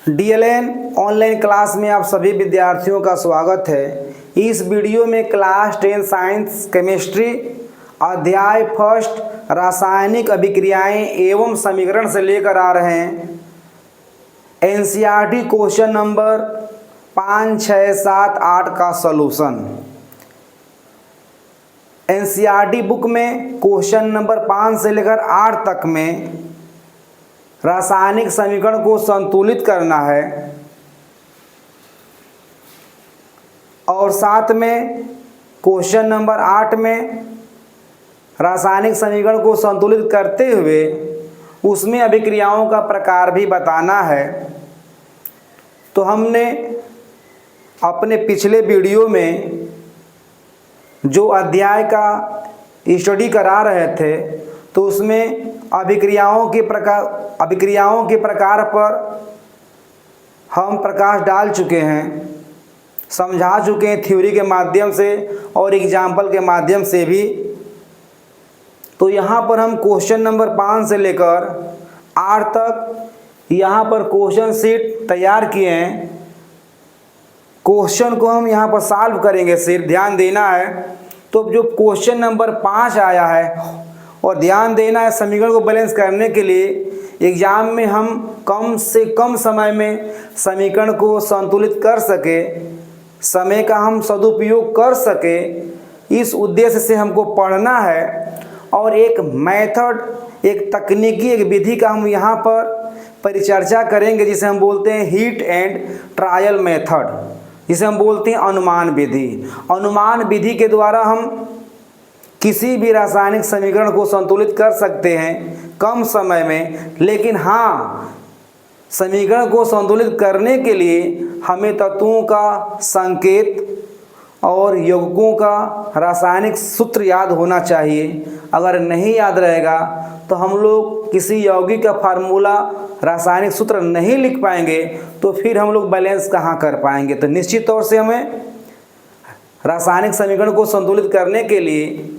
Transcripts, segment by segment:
DLN online class में आप सभी विद्यार्थियों का स्वागत है। इस वीडियो में क्लास 10 साइंस केमिस्ट्री अध्याय फर्स्ट रासायनिक अभिक्रियाएं एवं समीकरण से लेकर आ रहे हैं एनसीईआरटी क्वेश्चन नंबर 5, 6, 7, 8 का सॉल्यूशन। एनसीईआरटी बुक में क्वेश्चन नंबर 5 से लेकर 8 तक में रासायनिक समीकरण को संतुलित करना है और साथ में क्वेश्चन नंबर 8 में रासायनिक समीकरण को संतुलित करते हुए उसमें अभिक्रियाओं का प्रकार भी बताना है। तो हमने अपने पिछले वीडियो में जो अध्याय का स्टडी करा रहे थे तो उसमें अभिक्रियाओं के प्रकार पर हम प्रकाश डाल चुके हैं, समझा चुके हैं थ्योरी के माध्यम से और एग्जाम्पल के माध्यम से भी। तो यहाँ पर हम क्वेश्चन नंबर 5 से लेकर 8 तक यहाँ पर क्वेश्चन शीट तैयार किए हैं। क्वेश्चन को हम यहाँ पर सॉल्व करेंगे, सिर्फ ध्यान देना है। तो जो क्वेश्चन नंबर 5 आया है और ध्यान देना है, समीकरण को बैलेंस करने के लिए एग्जाम में हम कम से कम समय में समीकरण को संतुलित कर सके, समय का हम सदुपयोग कर सके, इस उद्देश्य से हमको पढ़ना है। और एक मेथड, एक तकनीकी, एक विधि का हम यहाँ पर परिचर्चा करेंगे जिसे हम बोलते हैं हिट एंड ट्रायल मेथड, जिसे हम बोलते हैं अनुमान विधि। अनुमान विधि के द्वारा हम किसी भी रासायनिक समीकरण को संतुलित कर सकते हैं कम समय में। लेकिन हाँ, समीकरण को संतुलित करने के लिए हमें तत्वों का संकेत और यौगिकों का रासायनिक सूत्र याद होना चाहिए। अगर नहीं याद रहेगा तो हम लोग किसी यौगिक का फार्मूला, रासायनिक सूत्र नहीं लिख पाएंगे तो फिर हम लोग बैलेंस कहाँ कर पाएंगे। तो निश्चित तौर से हमें रासायनिक समीकरण को संतुलित करने के लिए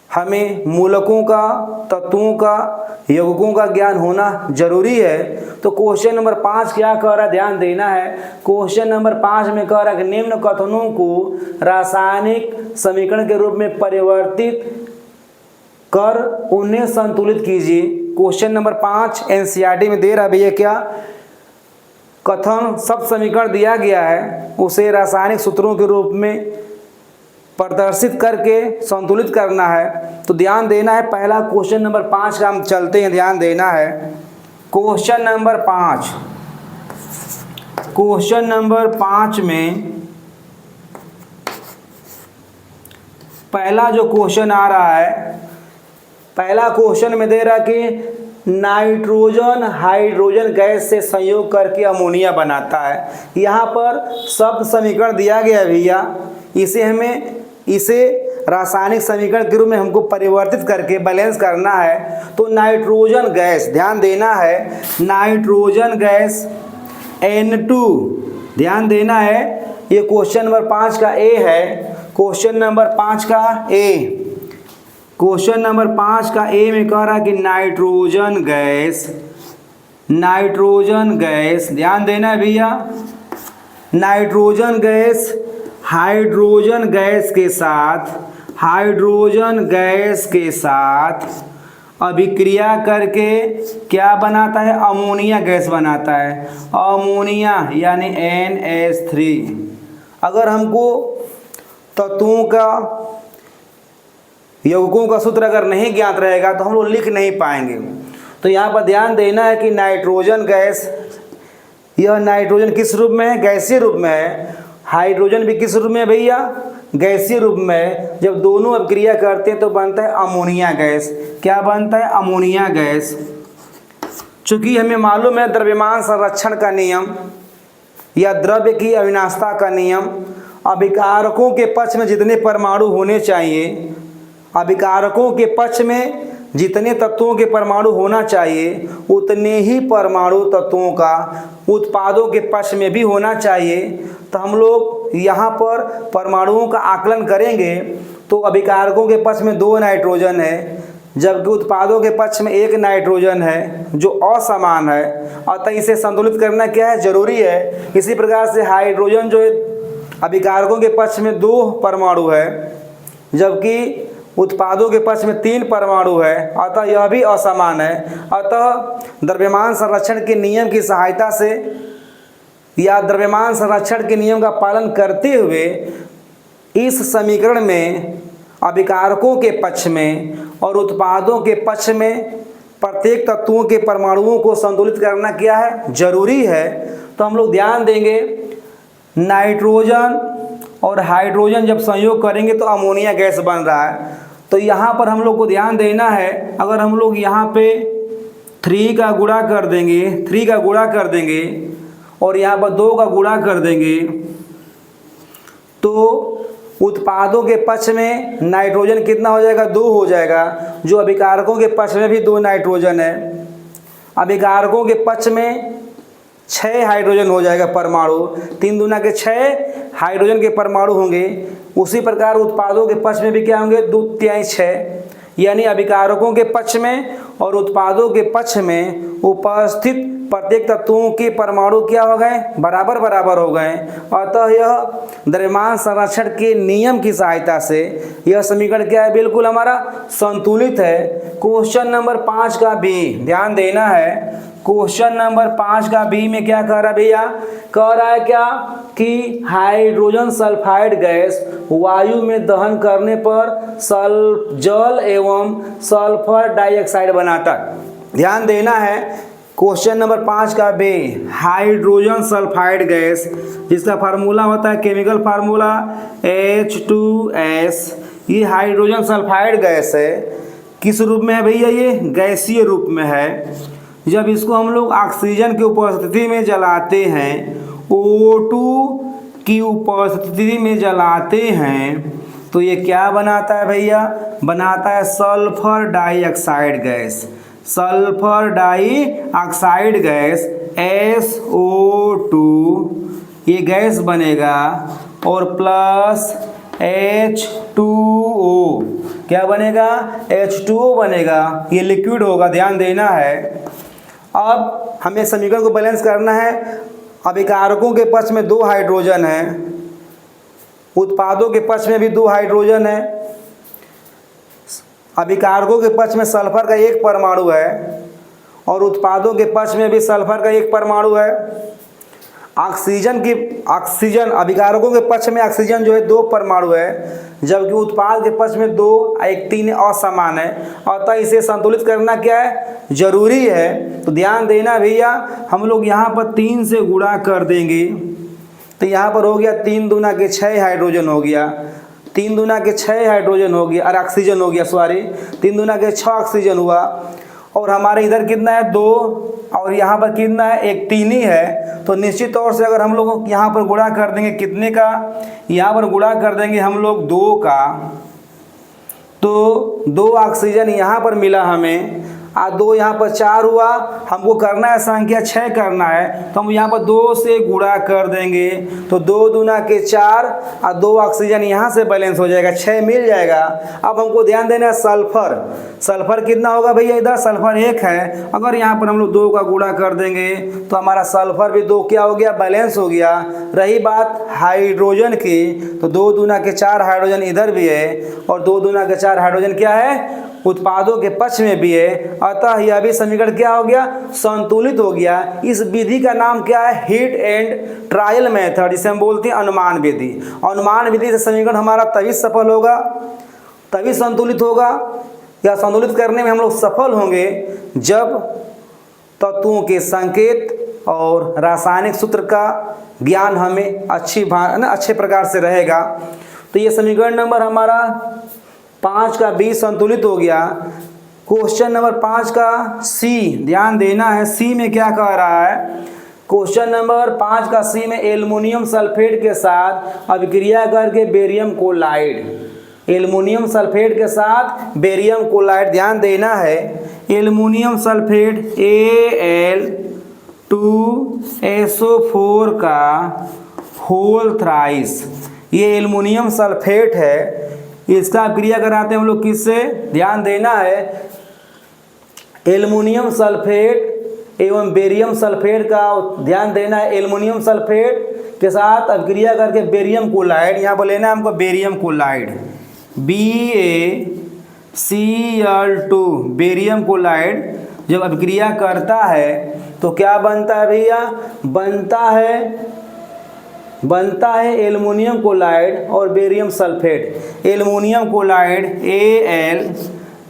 हमें मूलकों का, तत्वों का, यौगिकों का ज्ञान होना जरूरी है। तो क्वेश्चन नंबर 5 क्या कह रहा है, ध्यान देना है। क्वेश्चन नंबर 5 में कह रहा है कि निम्न कथनों को रासायनिक समीकरण के रूप में परिवर्तित कर उन्हें संतुलित कीजिए। क्वेश्चन नंबर 5 एनसीईआरटी में दे रहा है भैया क्या कथन, सब समीकरण दिया गया है, उसे रासायनिक सूत्रों के रूप में प्रदर्शित करके संतुलित करना है। तो ध्यान देना है, पहला क्वेश्चन नंबर 5 का हम चलते हैं, ध्यान देना है। क्वेश्चन नंबर 5, क्वेश्चन नंबर 5 में पहला जो क्वेश्चन आ रहा है, पहला क्वेश्चन में दे रहा कि नाइट्रोजन हाइड्रोजन गैस से संयोग करके अमोनिया बनाता है। यहाँ पर शब्द समीकरण दिया गया है भैया, इसे रासायनिक समीकरण के रूप में हमको परिवर्तित करके बैलेंस करना है। तो नाइट्रोजन गैस, ध्यान देना है, नाइट्रोजन गैस N2, ध्यान देना है। ये क्वेश्चन नंबर 5 का ए है, क्वेश्चन नंबर 5 का ए, क्वेश्चन नंबर 5 का ए में कह रहा है कि नाइट्रोजन गैस, ध्यान देना है भैया, नाइट्रोजन गैस हाइड्रोजन गैस के साथ अभिक्रिया करके क्या बनाता है, अमोनिया गैस बनाता है। अमोनिया यानी NH3। अगर हमको तत्वों का, यौगिकों का सूत्र अगर नहीं ज्ञात रहेगा तो हम लोग लिख नहीं पाएंगे। तो यहाँ पर ध्यान देना है कि नाइट्रोजन गैस, यह नाइट्रोजन किस रूप में है, गैसीय रूप में है। हाइड्रोजन भी किस रूप में है भैया, गैसीय रूप में। जब दोनों अभिक्रिया करते हैं तो बनता है अमोनिया गैस। क्या बनता है, अमोनिया गैस। चूंकि हमें मालूम है द्रव्यमान संरक्षण का नियम या द्रव्य की अविनाशता का नियम, अभिकारकों के पक्ष में जितने परमाणु होने चाहिए, अभिकारकों के पक्ष में जितने तत्वों के परमाणु होना चाहिए उतने ही परमाणु तत्वों का उत्पादों के पक्ष में भी होना चाहिए। तो हम लोग यहाँ पर परमाणुओं का आकलन करेंगे तो अभिकारकों के पक्ष में 2 नाइट्रोजन है, जबकि उत्पादों के पक्ष में एक नाइट्रोजन है जो असमान है, अतः इसे संतुलित करना क्या है, जरूरी है। इसी प्रकार से हाइड्रोजन जो है अभिकारकों के पक्ष में 2 परमाणु है, जबकि उत्पादों के पक्ष में 3 परमाणु है, अतः यह भी असमान है। अतः द्रव्यमान संरक्षण के नियम की सहायता से या द्रव्यमान संरक्षण के नियम का पालन करते हुए इस समीकरण में अभिकारकों के पक्ष में और उत्पादों के पक्ष में प्रत्येक तत्वों के परमाणुओं को संतुलित करना क्या है, जरूरी है। तो हम लोग ध्यान देंगे, नाइट्रोजन और हाइड्रोजन जब संयोग करेंगे तो अमोनिया गैस बन रहा है। तो यहाँ पर हम लोग को ध्यान देना है, अगर हम लोग यहाँ पे 3 का गुणा कर देंगे और यहाँ पर 2 का गुणा कर देंगे तो उत्पादों के पक्ष में नाइट्रोजन कितना हो जाएगा, 2 हो जाएगा, जो अभिकारकों के पक्ष में भी 2 नाइट्रोजन है। अभिकारकों के पक्ष में 6 हाइड्रोजन हो जाएगा परमाणु, 3 दूना के 6 हाइड्रोजन के परमाणु होंगे। उसी प्रकार उत्पादों के पक्ष में भी क्या होंगे, 2 तिहाई 6, यानी अभिकारकों के पक्ष में और उत्पादों के पक्ष में उपस्थित प्रत्येक तत्वों के परमाणु क्या हो गए, बराबर बराबर हो गए। अतः यह द्रव्यमान संरक्षण के नियम की सहायता से यह समीकरण क्या है, बिल्कुल हमारा संतुलित है। क्वेश्चन नंबर 5 का बी ध्यान देना है। क्वेश्चन नंबर 5 का बी में क्या कह रहा है भैया, कह रहा है क्या कि हाइड्रोजन सल्फाइड गैस वायु में दहन करने पर जल एवं सल्फर डाइऑक्साइड बनाता है। ध्यान देना है, क्वेश्चन नंबर 5 का बे, हाइड्रोजन सल्फाइड गैस जिसका फार्मूला होता है, केमिकल फार्मूला H2S, ये हाइड्रोजन सल्फाइड गैस है। किस रूप में है भैया, ये गैसीय रूप में है। जब इसको हम लोग ऑक्सीजन की उपस्थिति में जलाते हैं, O2 की उपस्थिति में जलाते हैं, तो ये क्या बनाता है भैया, बनाता है sulphur dioxide gas. Sulphur dioxide gas SO2 ये गैस बनेगा और प्लस H2O, क्या बनेगा, H2O बनेगा, ये लिक्विड होगा, ध्यान देना है। अब हमें समीकरण को बैलेंस करना है। अभिकारकों के पक्ष में 2 हाइड्रोजन है, उत्पादों के पक्ष में भी 2 हाइड्रोजन है, अभिकारकों के पक्ष में सल्फर का 1 परमाणु है और उत्पादों के पक्ष में भी सल्फर का 1 परमाणु है। ऑक्सीजन अभिकारकों के पक्ष में ऑक्सीजन जो है 2 परमाणु है, जबकि उत्पाद के पक्ष में 2 1 3 असमान है। अतः इसे संतुलित करना क्या है, जरूरी है। तो ध्यान देना भैया, हम लोग यहाँ पर 3 से गुणा कर देंगे तो यहाँ पर हो गया 3 दूना के 6 हाइड्रोजन हो गया, 3 दूना के 6 हाइड्रोजन हो गया, और ऑक्सीजन हो गया, सॉरी 3 दूना के 6 ऑक्सीजन हुआ। और हमारे इधर कितना है, 2, और यहाँ पर कितना है, 1 3 ही है। तो निश्चित तौर से अगर हम लोग यहाँ पर गुणा कर देंगे कितने का, यहाँ पर गुणा कर देंगे हम लोग 2 का, तो 2 ऑक्सीजन यहाँ पर मिला हमें, और 2 यहाँ पर 4 हुआ। हमको करना है संख्या 6 करना है, तो हम यहाँ पर 2 से गुणा कर देंगे तो 2 दूना के 4 और 2 ऑक्सीजन यहाँ से बैलेंस हो जाएगा, 6 मिल जाएगा। अब हमको ध्यान देना है सल्फर कितना होगा भैया, इधर सल्फर 1 है, अगर यहाँ पर हम लोग 2 का गुणा कर देंगे तो हमारा सल्फर भी 2 क्या हो गया, बैलेंस हो गया। रही बात हाइड्रोजन की, तो 2 दूना के 4 हाइड्रोजन इधर भी है और 2 दूना के 4 हाइड्रोजन क्या है, उत्पादों के पक्ष में भी है। अतः यह भी समीकरण क्या हो गया, संतुलित हो गया। इस विधि का नाम क्या है, हीट एंड ट्रायल मेथड, जिसे हम बोलते हैं अनुमान विधि। अनुमान विधि से समीकरण हमारा तभी सफल होगा, तभी संतुलित होगा, या संतुलित करने में हम लोग सफल होंगे जब तत्वों के संकेत और रासायनिक सूत्र का ज्ञान हमें अच्छे प्रकार से रहेगा। तो ये समीकरण नंबर हमारा 5 का बी संतुलित हो गया। क्वेश्चन नंबर 5 का सी ध्यान देना है, सी में क्या कह रहा है, क्वेश्चन नंबर 5 का सी में एल्युमिनियम सल्फेट के साथ अभिक्रिया करके बेरियम क्लोराइड, एल्युमिनियम सल्फेट के साथ बेरियम क्लोराइड, ध्यान देना है, एल्युमिनियम सल्फेट Al2SO4 का होल थ्राइस, ये एल्युमिनियम सल्फेट है, इसका अभिक्रिया कराते हैं हम लोग किससे, ध्यान देना है, एल्युमिनियम सल्फेट एवं बेरियम सल्फेट का ध्यान देना है। एल्युमिनियम सल्फेट के साथ अभिक्रिया करके बेरियम क्लोराइड, यहाँ पर लेना है हमको barium chloride, BaCl2 barium chloride जब अभिक्रिया करता है तो क्या बनता है भैया, बनता है एल्युमिनियम क्लोराइड और barium sulphate. Aluminium chloride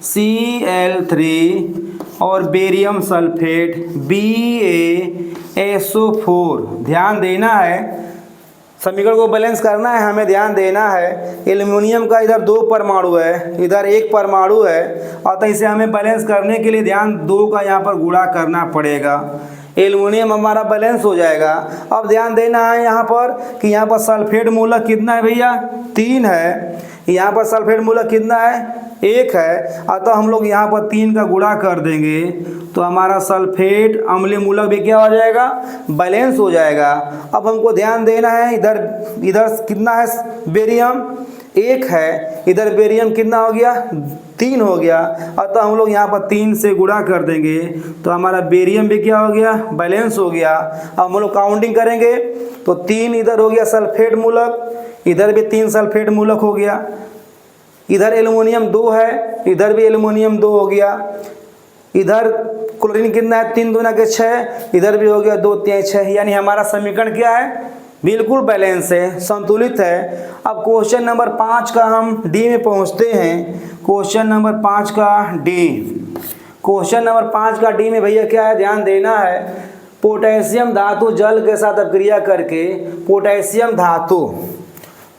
AlCl3 और बेरियम सल्फेट BaSO4। ध्यान देना है, समीकरण को बैलेंस करना है हमें, ध्यान देना है। एल्युमिनियम का इधर 2 परमाणु है, इधर 1 परमाणु है, अतः इसे हमें बैलेंस करने के लिए ध्यान 2 का यहाँ पर गुणा करना पड़ेगा, एल्युमिनियम हमारा बैलेंस हो जाएगा। अब ध्यान देना है यहाँ पर कि यहाँ पर सल्फेट मूलक कितना है भैया, 3 है, यहाँ पर सल्फेट मूलक कितना है, 1 है, अतः हम लोग यहाँ पर 3 का गुणा कर देंगे तो हमारा सल्फेट अम्लीय मूलक भी क्या हो जाएगा, बैलेंस हो जाएगा। अब हमको ध्यान देना है, इधर कितना है बेरियम, 1 है, इधर बेरियम कितना हो गया, 3 हो गया, अतः हम लोग यहाँ पर 3 से गुणा कर देंगे तो हमारा बेरियम भी क्या हो गया, बैलेंस हो गया। अब हम लोग काउंटिंग करेंगे तो 3 इधर हो गया सल्फेट मूलक, इधर भी 3 सल्फेट मूलक हो गया, इधर एल्युमिनियम 2 है, इधर भी एल्युमिनियम 2 हो गया, इधर क्लोरीन कितना है, 3 दूना के 6, इधर भी हो गया 2 3 6, यानी हमारा समीकरण क्या है, बिल्कुल बैलेंस है, संतुलित है। अब क्वेश्चन नंबर 5 का हम डी में पहुंचते हैं। क्वेश्चन नंबर 5 का डी, क्वेश्चन नंबर 5 का डी में भैया क्या है, ध्यान देना है, पोटेशियम धातु जल के साथ अभिक्रिया करके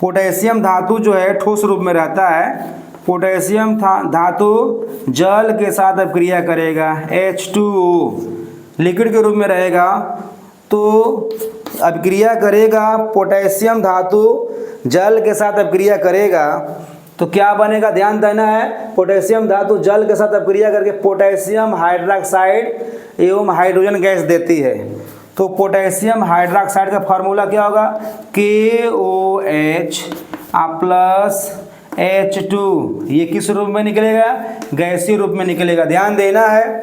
पोटेशियम धातु जो है ठोस रूप में रहता है, पोटेशियम धातु जल के साथ अभिक्रिया करेगा, H2O लिक्विड के रूप में रहेगा, तो अभिक्रिया करेगा, पोटेशियम धातु जल के साथ अभिक्रिया करेगा तो क्या बनेगा, ध्यान देना है, पोटेशियम धातु जल के साथ अभिक्रिया करके पोटेशियम हाइड्रोक्साइड एवं हाइड्रोजन गैस देती है। तो पोटेशियम हाइड्रोक्साइड का फार्मूला क्या होगा, KOH प्लस H2, ये किस रूप में निकलेगा, गैसीय रूप में निकलेगा। ध्यान देना है,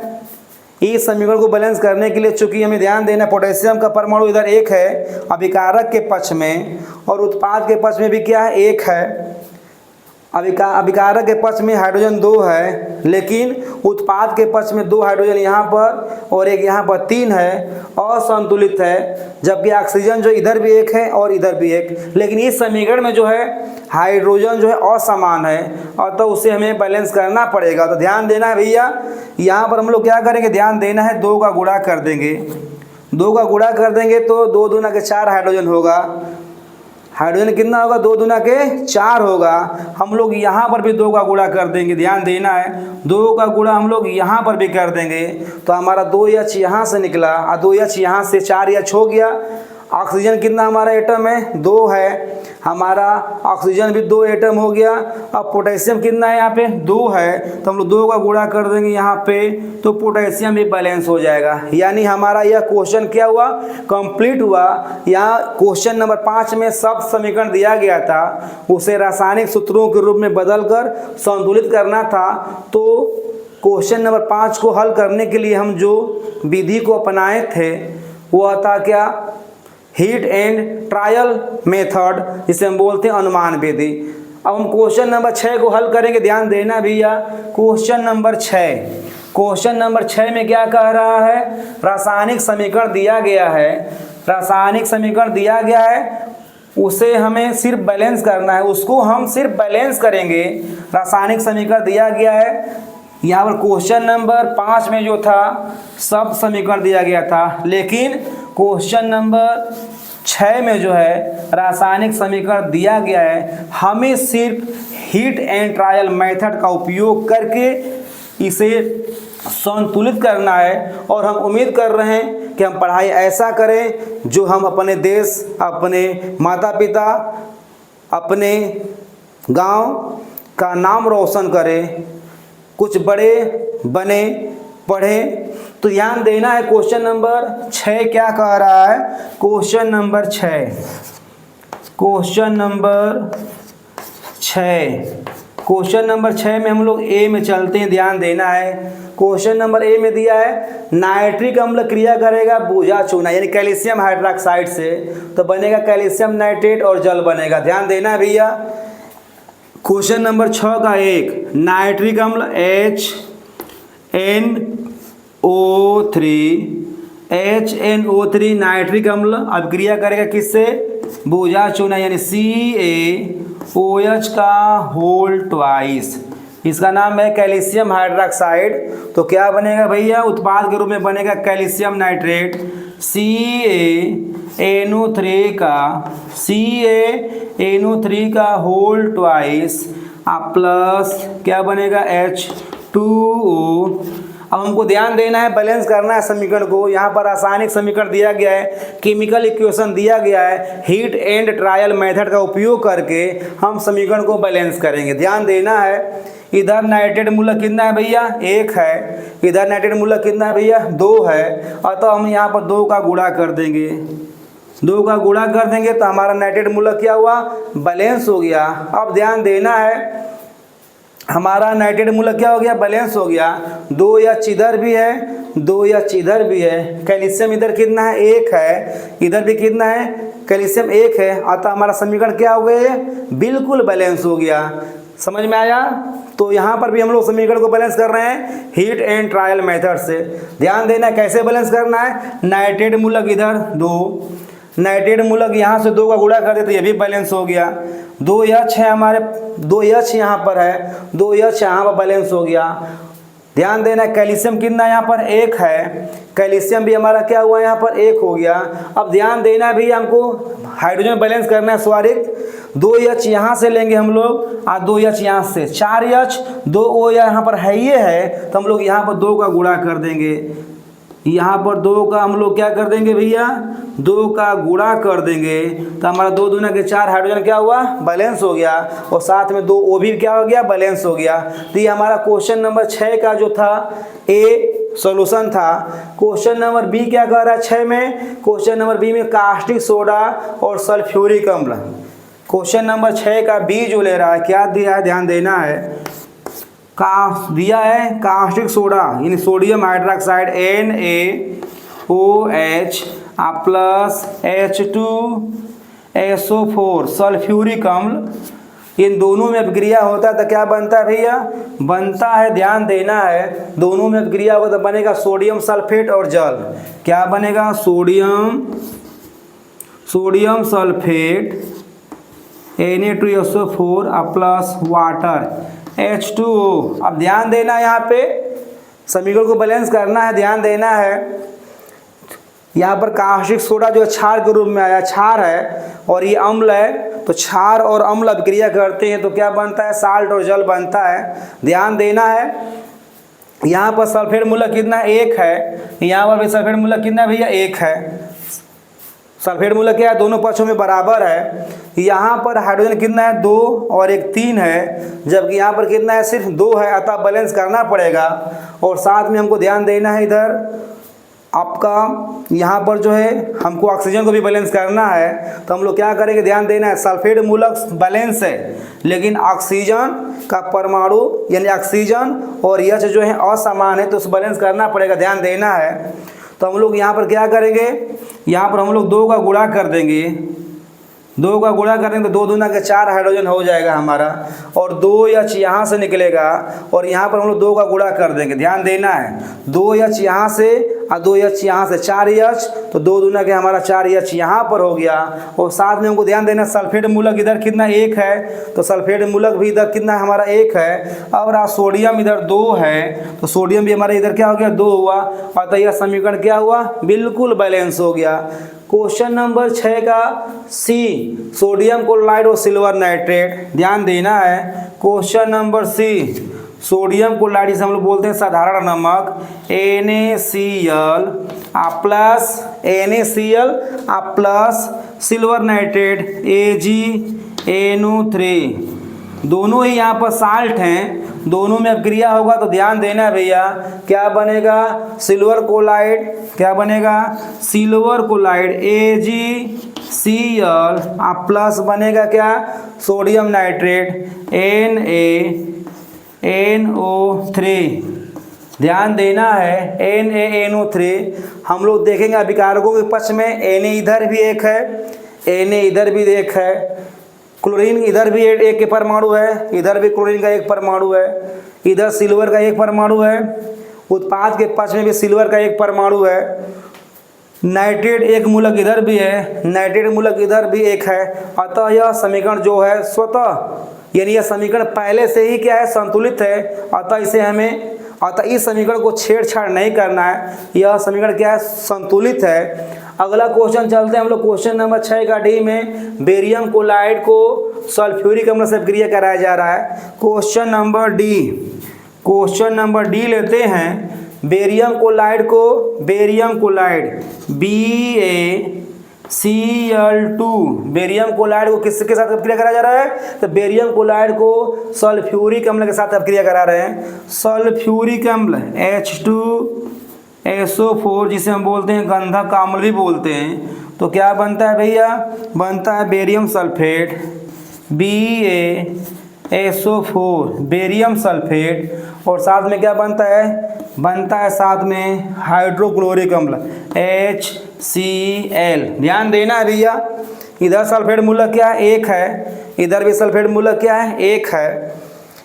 इस समीकरण को बैलेंस करने के लिए चूंकि हमें ध्यान देना, पोटेशियम का परमाणु इधर 1 है अभिकारक के पक्ष में और उत्पाद के पक्ष में भी क्या है, 1 है। अभिकारक के पक्ष में हाइड्रोजन 2 है, लेकिन उत्पाद के पक्ष में 2 हाइड्रोजन यहाँ पर और 1 यहाँ पर 3 है, असंतुलित है, जबकि ऑक्सीजन जो इधर भी 1 है और इधर भी 1, लेकिन इस समीकरण में जो है हाइड्रोजन जो है असमान है और तो उसे हमें बैलेंस करना पड़ेगा। तो ध्यान देना है भैया, यहाँ पर हम लोग क्या करेंगे, ध्यान देना है, 2 का गुणा कर देंगे, 2 का गुणा कर देंगे तो 2 दूना के 4 हाइड्रोजन होगा, हाइड्रोजन कितना होगा, 2 दूना के 4 होगा। हम लोग यहाँ पर भी 2 का गुणा कर देंगे, ध्यान देना है, 2 का गुणा हम लोग यहाँ पर भी कर देंगे तो हमारा 2H यहाँ से निकला और 2H यहाँ से 4H हो गया। ऑक्सीजन कितना हमारा एटम है, 2 है, हमारा ऑक्सीजन भी 2 एटम हो गया। अब पोटेशियम कितना है, यहाँ पे 2 है, तो हम लोग 2 का गुणा कर देंगे यहाँ पे तो पोटेशियम भी बैलेंस हो जाएगा। यानी हमारा यह क्वेश्चन क्या हुआ, कंप्लीट हुआ। यहाँ क्वेश्चन नंबर 5 में सब समीकरण दिया गया था, उसे रासायनिक सूत्रों के रूप में बदलकर संतुलित करना था। तो क्वेश्चन नंबर 5 को हल करने के लिए हम जो विधि को अपनाए थे वह था क्या, हीट एंड ट्रायल मेथड, जिसे हम बोलते हैं अनुमान विधि। अब हम क्वेश्चन नंबर 6 को हल करेंगे, ध्यान देना भैया, क्वेश्चन नंबर 6 में क्या कह रहा है, रासायनिक समीकरण दिया गया है, रासायनिक समीकरण दिया गया है, उसे हमें सिर्फ बैलेंस करना है, उसको हम सिर्फ बैलेंस करेंगे। रासायनिक समीकरण दिया गया है, यहाँ पर क्वेश्चन नंबर 5 में जो था सब समीकरण दिया गया था, लेकिन क्वेश्चन नंबर 6 में जो है रासायनिक समीकरण दिया गया है, हमें सिर्फ हीट एंड ट्रायल मेथड का उपयोग करके इसे संतुलित करना है। और हम उम्मीद कर रहे हैं कि हम पढ़ाई ऐसा करें जो हम अपने देश, अपने माता पिता, अपने गांव का नाम रोशन करें, कुछ बड़े बने, पढ़ें। तो ध्यान देना है, क्वेश्चन नंबर 6 क्या कह रहा है, क्वेश्चन नंबर 6 क्वेश्चन नंबर 6 में हम लोग ए में चलते हैं, ध्यान देना है। क्वेश्चन नंबर ए में दिया है नाइट्रिक अम्ल क्रिया करेगा बूझा चूना यानी कैल्शियम हाइड्रोक्साइड से, तो बनेगा कैल्शियम नाइट्रेट और जल बनेगा। ध्यान देना है भैया। क्वेश्चन नंबर 6 का 1 नाइट्रिक अम्ल HNO3 नाइट्रिक अम्ल अब क्रिया करेगा किससे, बूझा चूना यानी CaOH का होल ट्वाइस, इसका नाम है कैल्शियम हाइड्रोक्साइड। तो क्या बनेगा भैया, उत्पाद के रूप में बनेगा कैल्शियम नाइट्रेट CaNO3 का होल ट्वाइस प्लस क्या बनेगा H2O। अब हमको ध्यान देना है, बैलेंस करना है समीकरण को। यहाँ पर रासायनिक समीकरण दिया गया है, केमिकल इक्वेशन दिया गया है, हीट एंड ट्रायल मेथड का उपयोग करके हम समीकरण को बैलेंस करेंगे। ध्यान देना है। इधर नाइट्रेट मूलक कितना है भैया, 1 है। इधर नाइट्रेट मूलक कितना है भैया, 2 है। अतः हम यहाँ पर 2 का गुणा कर देंगे, 2 का गुणा कर देंगे तो हमारा नाइट्रेट मूलक क्या हुआ, बैलेंस हो गया। अब ध्यान देना है, हमारा नाइट्रेट मूलक क्या हो गया, बैलेंस हो गया। 2H इधर भी है, 2H इधर भी है। कैल्शियम इधर कितना है, 1 है। इधर भी कितना है, कैल्शियम 1 है। अतः हमारा समीकरण क्या हो गया, बिल्कुल बैलेंस हो गया। समझ में आया। तो यहाँ पर भी हम लोग समीकरण को बैलेंस कर रहे हैं हीट एंड ट्रायल मेथड से। ध्यान देना कैसे बैलेंस करना है, नाइट्रेट मूलक इधर 2, नाइट्रेट मूलक यहाँ से 2 का गुणा कर दे तो ये भी बैलेंस हो गया। 2H है हमारे, 2H यहाँ पर है, 2H यहाँ पर बैलेंस हो गया। ध्यान देना कैल्शियम कितना यहाँ पर, 1 है। कैल्शियम भी हमारा क्या हुआ, यहाँ पर 1 हो गया। अब ध्यान देना भी हमको हाइड्रोजन बैलेंस करना है स्वारिक। 2H यहाँ से लेंगे हम लोग और 2H यहाँ से, 4H 2O यहाँ पर है ये है, तो हम लोग यहाँ पर 2 का गुणा कर देंगे। यहाँ पर 2 का हम लोग क्या कर देंगे भैया, 2 का गुणा कर देंगे तो हमारा 2 दूना के 4 हाइड्रोजन क्या हुआ, बैलेंस हो गया। और साथ में 2 O भी क्या हो गया, बैलेंस हो गया। तो ये हमारा क्वेश्चन नंबर 6 का जो था ए सॉल्यूशन था। क्वेश्चन नंबर बी क्या कह रहा है 6 में, क्वेश्चन नंबर बी में कास्टिक सोडा और सल्फ्यूरिक अम्ल। क्वेश्चन नंबर 6 का बी जो ले रहा है क्या दिया है, ध्यान देना है। दिया है कास्टिक सोडा यानी sodium hydroxide NaOH plus H2SO4 sulphuric अम्ल। इन दोनों में अभिक्रिया होता है तो क्या बनता है भैया, बनता है, ध्यान देना है, दोनों में अभिक्रिया होगा तो बनेगा सोडियम सल्फेट और जल। क्या बनेगा, sodium sulphate Na2SO4 plus water H2O। अब ध्यान देना यहाँ पे समीकरण को बैलेंस करना है, ध्यान देना है। यहाँ पर कास्टिक सोडा जो क्षार के रूप में आया, क्षार है और ये अम्ल है, तो क्षार और अम्ल अभिक्रिया करते हैं तो क्या बनता है, साल्ट और जल बनता है। ध्यान देना है। यहाँ पर सल्फेट मूलक कितना, 1 है। यहाँ पर भी सल्फेट मूलक कितना भैया, 1 है। सल्फेट मूलक क्या है, दोनों पक्षों में बराबर है। यहाँ पर हाइड्रोजन कितना है, 2 और 1 3 है, जबकि यहाँ पर कितना है, सिर्फ 2 है। अतः बैलेंस करना पड़ेगा। और साथ में हमको ध्यान देना है इधर आपका यहाँ पर जो है हमको ऑक्सीजन को भी बैलेंस करना है। तो हम लोग क्या करेंगे, ध्यान देना है, सल्फेट मूलक बैलेंस है लेकिन ऑक्सीजन का परमाणु यानी ऑक्सीजन और H जो है असमान है, तो उस बैलेंस करना पड़ेगा, ध्यान देना है। तो हम लोग यहाँ पर क्या करेंगे, यहाँ पर हम लोग 2 का गुणा कर देंगे, 2 का गुणा करेंगे तो 2 दूना के 4 हाइड्रोजन हो जाएगा हमारा, और 2H यहाँ से निकलेगा और यहाँ पर हम लोग 2 का गुणा कर देंगे। ध्यान देना है, 2H यहाँ से और 2H यहाँ से, 4H, तो 2 दूना के हमारा 4H यहाँ पर हो गया। और साथ में हमको ध्यान देना सल्फेट मूलक इधर कितना, 1 है, तो सल्फेट मूलक भी इधर कितना हमारा 1 है। और सोडियम इधर 2 है, तो सोडियम भी हमारा इधर क्या हो गया, 2 हुआ। अतः यह समीकरण क्या हुआ, बिल्कुल बैलेंस हो गया। क्वेश्चन नंबर 6 का सी सोडियम क्लोराइड और सिल्वर नाइट्रेट। ध्यान देना है, question number C sodium chloride जिसे हम लोग बोलते हैं साधारण नमक, NaCl plus silver nitrate AgNO3। दोनों ही यहाँ पर साल्ट हैं, दोनों में अभिक्रिया होगा तो ध्यान देना है भैया, क्या बनेगा, सिल्वर क्लोराइड, क्या बनेगा, सिल्वर क्लोराइड Cl प्लस बनेगा क्या, सोडियम नाइट्रेट NaNO3। ध्यान देना है NaNO3 हम लोग देखेंगे अभिकारकों के पक्ष में Na इधर भी एक है, Na इधर भी एक है, क्लोरीन इधर भी एक परमाणु है, इधर भी क्लोरीन का एक परमाणु है, इधर सिल्वर का एक परमाणु है, उत्पाद के पक्ष में भी सिल्वर का एक परमाणु है, नाइट्रेट एक मूलक इधर भी है, नाइट्रेट मूलक इधर भी एक है। अतः यह समीकरण जो है स्वतः यानी यह समीकरण पहले से ही क्या है, संतुलित है। अतः इस समीकरण को छेड़छाड़ नहीं करना है, यह समीकरण क्या है, संतुलित है। अगला क्वेश्चन चलते हैं हम लोग क्वेश्चन नंबर 6 का डी में। बेरियम क्लोराइड को सल्फ्यूरिक अम्ल से क्रिया कराया जा रहा है। क्वेश्चन नंबर डी लेते हैं। Barium chloride BaCl2 barium chloride को किसके साथ अभिक्रिया कराया जा रहा है, तो बेरियम क्लोराइड को सल्फ्यूरिक अम्ल के साथ अभिक्रिया करा रहे हैं। सल्फ्यूरिक अम्ल H2SO4 जिसे हम बोलते हैं गंधक अम्ल भी बोलते हैं। तो क्या बनता है भैया, बनता है barium sulphate BaSO4 barium sulphate, और साथ में क्या बनता है साथ में हाइड्रोक्लोरिक अम्ल HCl। ध्यान देना है भैया, इधर सल्फेट मूलक क्या है, एक है, इधर भी सल्फेट मूलक क्या है, एक है,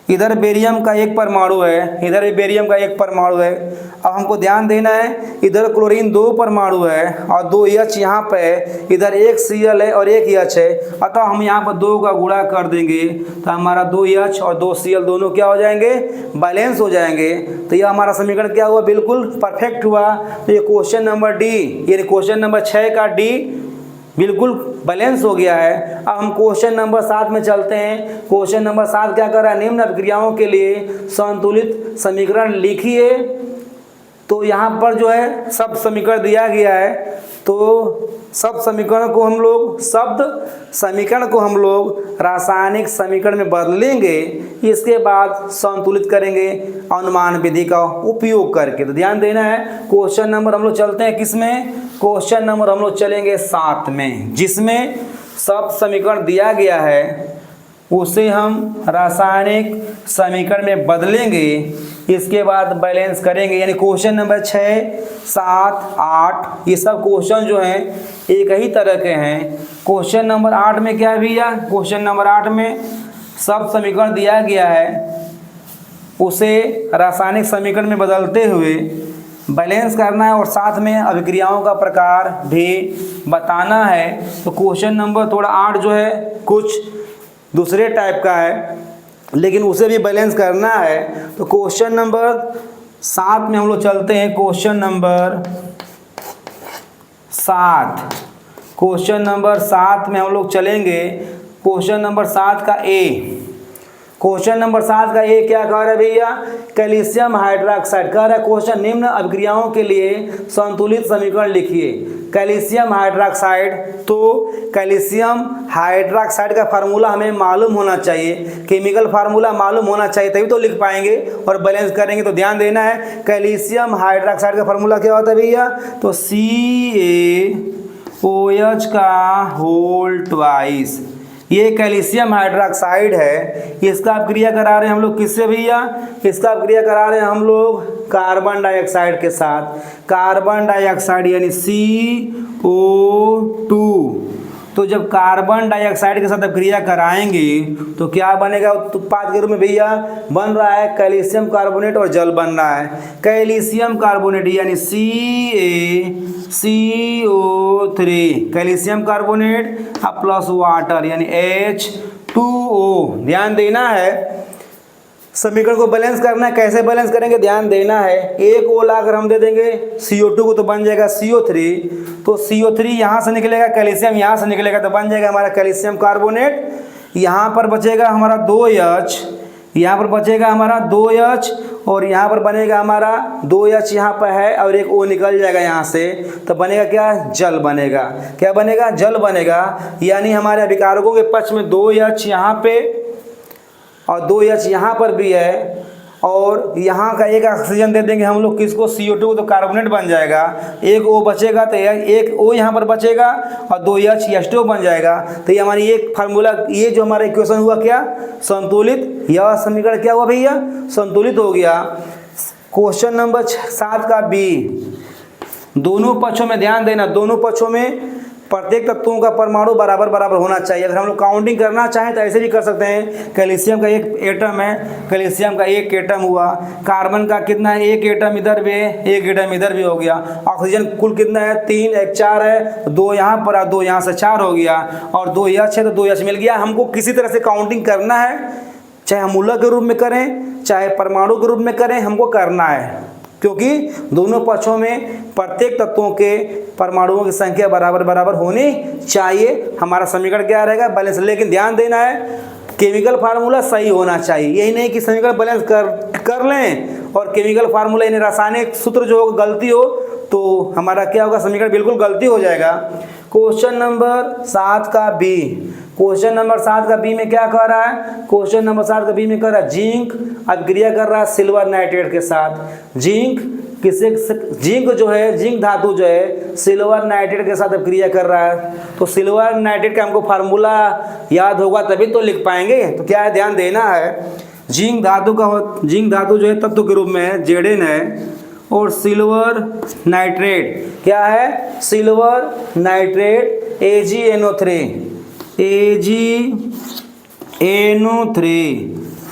इधर बेरियम का एक परमाणु है, इधर भी बेरियम का एक परमाणु है। अब हमको ध्यान देना है, इधर क्लोरीन 2 परमाणु है और 2 H यहाँ पे है, इधर एक Cl है और एक H है। अतः हम यहाँ पर 2 का गुणा कर देंगे तो हमारा 2 H और 2 Cl दोनों क्या हो जाएंगे, बैलेंस हो जाएंगे। तो यह हमारा समीकरण क्या हुआ, बिल्कुल परफेक्ट हुआ। तो ये क्वेश्चन नंबर डी यानी क्वेश्चन नंबर 6 का डी बिल्कुल बैलेंस हो गया है। अब हम क्वेश्चन नंबर 7 में चलते हैं। क्वेश्चन नंबर 7 क्या कर रहा है, निम्न अभिक्रियाओं के लिए संतुलित समीकरण लिखिए। तो यहाँ पर जो है सब समीकरण दिया गया है, तो शब्द समीकरण को हम लोग रासायनिक समीकरण में बदलेंगे, इसके बाद संतुलित करेंगे अनुमान विधि का उपयोग करके। तो ध्यान देना है, क्वेश्चन नंबर हम लोग चलते हैं किसमें, क्वेश्चन नंबर हम लोग चलेंगे 7 में, जिसमें शब्द समीकरण दिया गया है उसे हम रासायनिक समीकरण में बदलेंगे, इसके बाद बैलेंस करेंगे। यानी क्वेश्चन नंबर 6, 7, 8 ये सब क्वेश्चन जो हैं एक ही तरह के हैं। क्वेश्चन नंबर 8 में क्या है भैया, क्वेश्चन नंबर 8 में सब समीकरण दिया गया है, उसे रासायनिक समीकरण में बदलते हुए बैलेंस करना है और साथ में अभिक्रियाओं का प्रकार भी बताना है। तो क्वेश्चन नंबर थोड़ा 8 जो है कुछ दूसरे टाइप का है, लेकिन उसे भी बैलेंस करना है। तो क्वेश्चन नंबर 7 में हम लोग चलते हैं। क्वेश्चन नंबर 7 में हम लोग चलेंगे। क्वेश्चन नंबर 7 का ए क्या कह रहा है भैया, कैल्शियम हाइड्रोक्साइड कह रहा है। क्वेश्चन निम्न अभिक्रियाओं के लिए संतुलित समीकरण लिखिए। कैल्शियम हाइड्रोक्साइड, तो कैल्शियम हाइड्रोक्साइड का फार्मूला हमें मालूम होना चाहिए, केमिकल फार्मूला मालूम होना चाहिए, तभी तो लिख पाएंगे और बैलेंस करेंगे। तो ध्यान देना है, कैल्शियम हाइड्रोक्साइड का फार्मूला क्या होता है भैया, तो CaOH का होल ट्वाइस। ये कैल्शियम हाइड्रोक्साइड है, इसका क्रिया करा रहे हैं हम लोग किससे भैया, इसका क्रिया करा रहे हैं हम लोग कार्बन डाइऑक्साइड के साथ। कार्बन डाइऑक्साइड यानी CO2। तो जब कार्बन डाइऑक्साइड के साथ क्रिया कराएंगे तो क्या बनेगा उत्पाद के रूप में भैया, बन रहा है कैल्शियम कार्बोनेट और जल बन रहा है। कैल्शियम कार्बोनेट यानी CaCO3 calcium carbonate plus water यानी H2O। ध्यान देना है, समीकरण को बैलेंस करना है। कैसे बैलेंस करेंगे, ध्यान देना है। एक ओ लाकर हम दे देंगे CO2 को तो बन जाएगा CO3, तो CO3 यहाँ से निकलेगा, कैल्शियम यहाँ से निकलेगा तो बन जाएगा हमारा कैल्शियम कार्बोनेट। यहाँ पर बचेगा हमारा 2H, यहाँ पर बचेगा हमारा 2H और यहाँ पर बनेगा हमारा 2H यहाँ पर है और एक O निकल जाएगा यहाँ से, तो बनेगा क्या, जल बनेगा। क्या बनेगा, जल बनेगा। यानी हमारे अभिकारकों के पक्ष में 2H यहाँ पे और 2H यहाँ पर भी है और यहाँ का एक ऑक्सीजन दे देंगे हम लोग किसको, CO2, तो कार्बोनेट बन जाएगा। एक O बचेगा तो एक O यहाँ पर बचेगा और 2 H2O बन जाएगा। तो ये हमारी एक फार्मूला, ये जो हमारा इक्वेशन हुआ क्या, संतुलित। यह समीकरण क्या हुआ भैया, संतुलित हो गया। क्वेश्चन नंबर 7 का बी, दोनों पक्षों में ध्यान देना, दोनों पक्षों में प्रत्येक तत्वों का परमाणु बराबर बराबर होना चाहिए। अगर हम लोग काउंटिंग करना चाहें तो ऐसे भी कर सकते हैं। कैल्शियम का 1 एटम है, कैल्शियम का 1 एटम हुआ। कार्बन का कितना है, 1 एटम इधर भी है, 1 एटम इधर भी हो गया। ऑक्सीजन कुल कितना है, 3, 1 4 है, 2 यहाँ पर और 2 यहाँ से 4 हो गया, और 2 H है तो 2 H मिल गया। हमको किसी तरह से काउंटिंग करना है, चाहे हम मूलक के रूप में करें चाहे परमाणु के रूप में करें, हमको करना है, क्योंकि दोनों पक्षों में प्रत्येक तत्वों के परमाणुओं की संख्या बराबर बराबर होनी चाहिए। हमारा समीकरण क्या रहेगा, बैलेंस। लेकिन ध्यान देना है, केमिकल फार्मूला सही होना चाहिए। यही नहीं कि समीकरण बैलेंस कर लें और केमिकल फार्मूला यानी रासायनिक सूत्र जो होगा गलती हो तो हमारा क्या होगा, समीकरण बिल्कुल गलती हो जाएगा। क्वेश्चन नंबर 7 का बी, क्वेश्चन नंबर 7 का बी में क्या कह रहा है, क्वेश्चन नंबर 7 का बी में कह रहा है जिंक अभिक्रिया कर रहा है सिल्वर नाइट्रेट के साथ। जिंक किसे, जिंक जो है, जिंक धातु जो है सिल्वर नाइट्रेट के साथ अभिक्रिया कर रहा है। तो सिल्वर नाइट्रेट का हमको फार्मूला याद होगा तभी तो लिख पाएंगे। तो क्या है, ध्यान देना है, जिंक धातु का, जिंक धातु जो है तत्व के रूप में है, Zn है, और सिल्वर नाइट्रेट क्या है, सिल्वर नाइट्रेट AgNO3, AgNO3।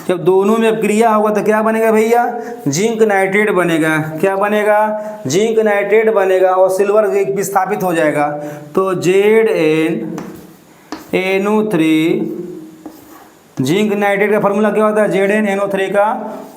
जब दोनों में अभिक्रिया होगा तो क्या बनेगा भैया, जिंक नाइट्रेट बनेगा। क्या बनेगा, जिंक नाइट्रेट बनेगा और सिल्वर विस्थापित हो जाएगा। तो ZnNO3, जिंक नाइट्रेट का फॉर्मूला क्या होता है, ZnNO3 का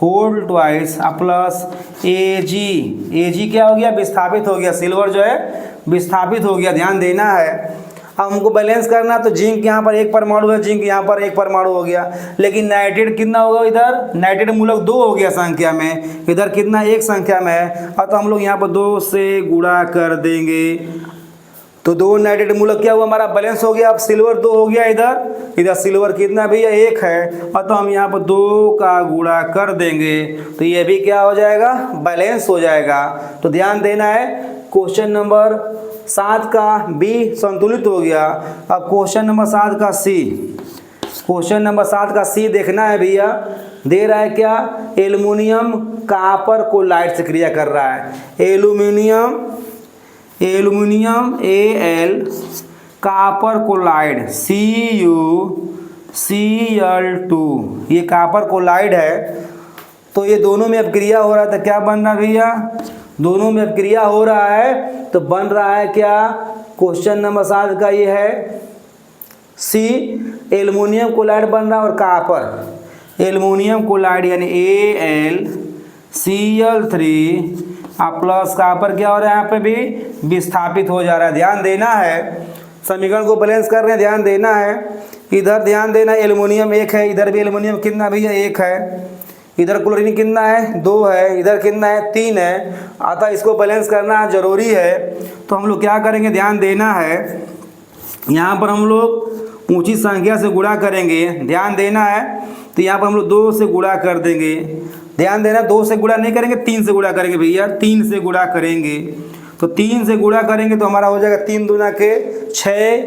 होल ट्वाइस प्लस Ag क्या हो गया, विस्थापित हो गया, सिल्वर जो है विस्थापित हो गया। ध्यान देना है, अब हमको बैलेंस करना, तो जिंक यहाँ पर 1 परमाणु है, जिंक यहाँ पर 1 परमाणु हो गया, लेकिन नाइट्रेट कितना होगा, इधर नाइट्रेट मूलक 2 हो गया संख्या में, इधर कितना 1 संख्या में है। और तो हम लोग यहाँ पर 2 से गुणा कर देंगे, तो 2 नाइट्रेट मूलक क्या हुआ, हमारा बैलेंस हो गया। अब सिल्वर 2 हो गया, इधर सिल्वर कितना भैया 1 है, और तो हम यहाँ पर 2 का गुणा कर देंगे, तो ये भी क्या हो जाएगा, बैलेंस हो जाएगा। तो ध्यान देना है, क्वेश्चन नंबर 7 का बी संतुलित हो गया। अब क्वेश्चन नंबर 7 का सी, क्वेश्चन नंबर 7 का सी देखना है भैया। दे रहा है क्या, एल्युमिनियम कॉपर कोलाइड से क्रिया कर रहा है। Aluminium Al copper collide CuCl2, ये कॉपर कोलाइड है। तो ये दोनों में अभिक्रिया हो रहा है, तो क्या बन रहा है भैया, दोनों में अभिक्रिया हो रहा है तो बन रहा है क्या, क्वेश्चन नंबर 7 का ये है सी, एल्युमिनियम कोलाइड बन रहा है और कॉपर, एल्युमिनियम कोलाइड यानी AlCl3 प्लस कॉपर क्या हो रहा है, यहाँ पे भी विस्थापित हो जा रहा है। ध्यान देना है, समीकरण को बैलेंस कर रहे हैं, ध्यान देना है। इधर ध्यान देना, एल्युमिनियम 1 है, इधर भी एल्युमिनियम कितना भैया 1 है, इधर क्लोरीन कितना है 2 है, इधर कितना है 3 है, अतः इसको बैलेंस करना जरूरी है। तो हम लोग क्या करेंगे, ध्यान देना है, यहाँ पर हम लोग ऊंची संख्या से गुणा करेंगे। ध्यान देना है, तो यहाँ पर हम लोग 2 से गुणा कर देंगे। ध्यान देना, 2 से गुणा नहीं करेंगे, 3 से गुणा करेंगे भैया, 3 से गुणा करेंगे। तो 3 से गुणा करेंगे तो हमारा हो जाएगा 3 दूना के 6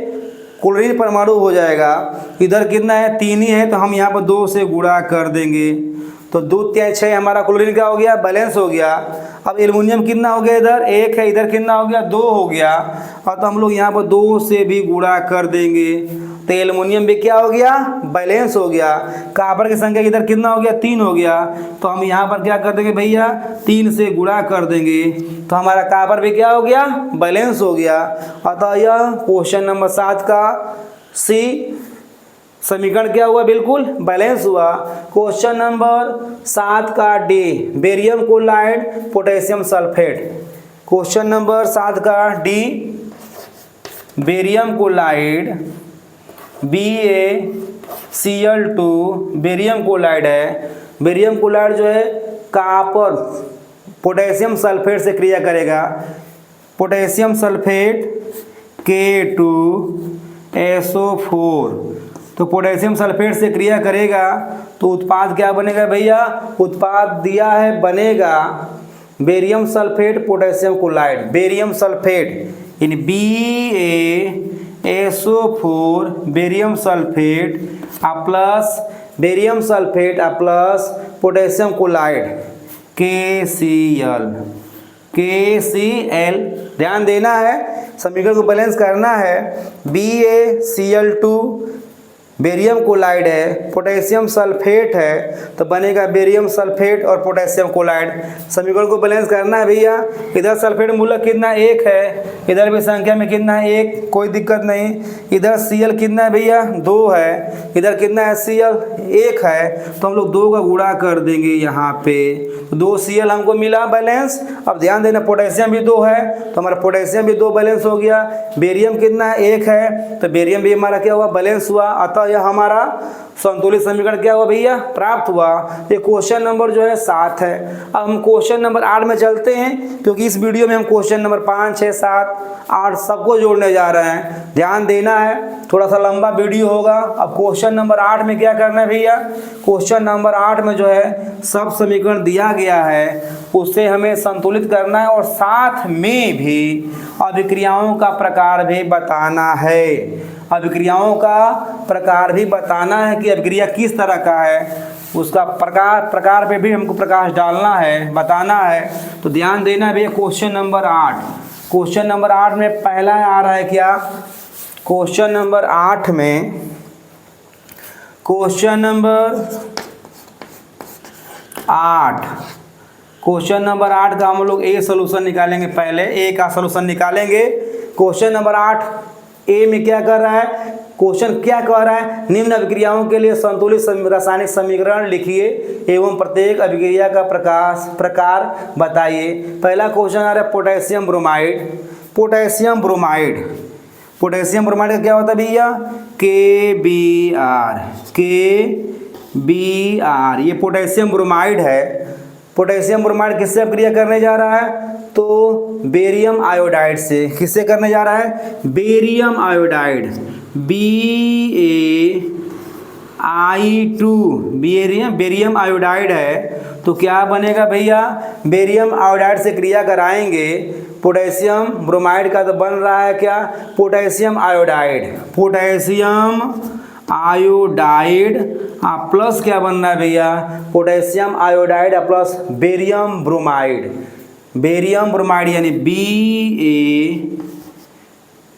क्लोरीन परमाणु हो जाएगा। इधर कितना है 3 ही है, तो हम यहाँ पर 2 से गुणा कर देंगे, तो 2 3 6 हमारा क्लोरीन का हो गया, बैलेंस हो गया। अब एल्युमिनियम कितना हो गया, इधर 1 है, इधर कितना हो गया 2 हो गया, और तो हम लोग यहाँ पर 2 से भी गुणा कर देंगे, तो एल्युमिनियम भी क्या हो गया, बैलेंस हो गया। कॉपर की संख्या इधर कितना हो गया 3 हो गया, तो हम यहाँ पर क्या कर देंगे भैया 3 से गुणा कर देंगे, तो हमारा कॉपर भी क्या हो गया, बैलेंस हो गया। अतः यह क्वेश्चन नंबर 7 का सी समीकरण क्या हुआ, बिल्कुल बैलेंस हुआ। क्वेश्चन नंबर 7 का D, barium chloride potassium sulphate. Question number 7 का D, barium chloride BaCl2 barium chloride है। बेरियम क्लोराइड जो है कॉपर पोटेशियम सल्फेट से क्रिया करेगा। पोटेशियम सल्फेट K2SO4, तो पोटेशियम सल्फेट से क्रिया करेगा तो उत्पाद क्या बनेगा भैया, उत्पाद दिया है बनेगा barium sulphate potassium chloride, barium sulphate इन BaSO4 barium sulphate plus barium sulphate plus potassium chloride KCl। ध्यान देना है, समीकरण को बैलेंस करना है। BaCl2 बेरियम क्लोराइड है, पोटेशियम सल्फेट है, तो बनेगा बेरियम सल्फेट और पोटेशियम क्लोराइड। समीकरण को बैलेंस करना है भैया। इधर सल्फेट मूलक कितना 1 है, इधर भी संख्या में कितना है 1, कोई दिक्कत नहीं। इधर Cl कितना है भैया 2 है, इधर कितना है Cl 1 है, तो हम लोग 2 का गुणा कर देंगे यहाँ पे, 2 Cl हमको मिला बैलेंस। अब ध्यान देना पोटेशियम भी 2 है, तो हमारा पोटेशियम भी 2 बैलेंस हो गया। बेरियम कितना है 1 है, तो बेरियम भी हमारा क्या हुआ बैलेंस हुआ। अतः यह हमारा संतुलित समीकरण क्या हुआ भैया प्राप्त हुआ। ये क्वेश्चन नंबर जो है 7 है। अब हम क्वेश्चन नंबर 8 में चलते हैं, क्योंकि इस वीडियो में हम क्वेश्चन नंबर 5, 6, 7, 8 सबको जोड़ने जा रहे हैं। ध्यान देना है, थोड़ा सा लंबा वीडियो होगा। अब क्वेश्चन नंबर 8 में क्या करना है भैया, क्वेश्चन नंबर 8 में जो है सब समीकरण दिया गया है, उससे हमें संतुलित करना है और साथ में भी अभिक्रियाओं का प्रकार भी बताना है। अभिक्रियाओं का प्रकार भी बताना है कि अभिक्रिया किस तरह का है, उसका प्रकार पे भी हमको प्रकाश डालना है, बताना है। तो ध्यान देना है भैया क्वेश्चन नंबर 8। क्वेश्चन नंबर 8 में पहला आ रहा है क्या, क्वेश्चन नंबर 8 में क्वेश्चन नंबर 8 का हम लोग ए सोल्यूशन निकालेंगे। पहले ए का सोल्यूशन निकालेंगे। क्वेश्चन नंबर 8 ए में क्या कर रहा है, क्वेश्चन क्या कह रहा है, निम्न अभिक्रियाओं के लिए संतुलित रासायनिक समीकरण लिखिए एवं प्रत्येक अभिक्रिया का प्रकार बताइए। पहला क्वेश्चन आ रहा है पोटेशियम ब्रोमाइड। पोटेशियम ब्रोमाइड का क्या होता है भैया, KBr। ये पोटेशियम ब्रोमाइड है। पोटेशियम ब्रोमाइड किससे अभिक्रिया करने जा रहा है, तो बेरियम आयोडाइड से। किससे करने जा रहा है, barium iodide BaI2 barium iodide है। तो क्या बनेगा भैया, बेरियम आयोडाइड से क्रिया कराएंगे। पोटेशियम ब्रोमाइड का तो बन रहा है क्या, पोटेशियम आयोडाइड प्लस क्या बन रहा है भैया, potassium iodide plus barium bromide यानी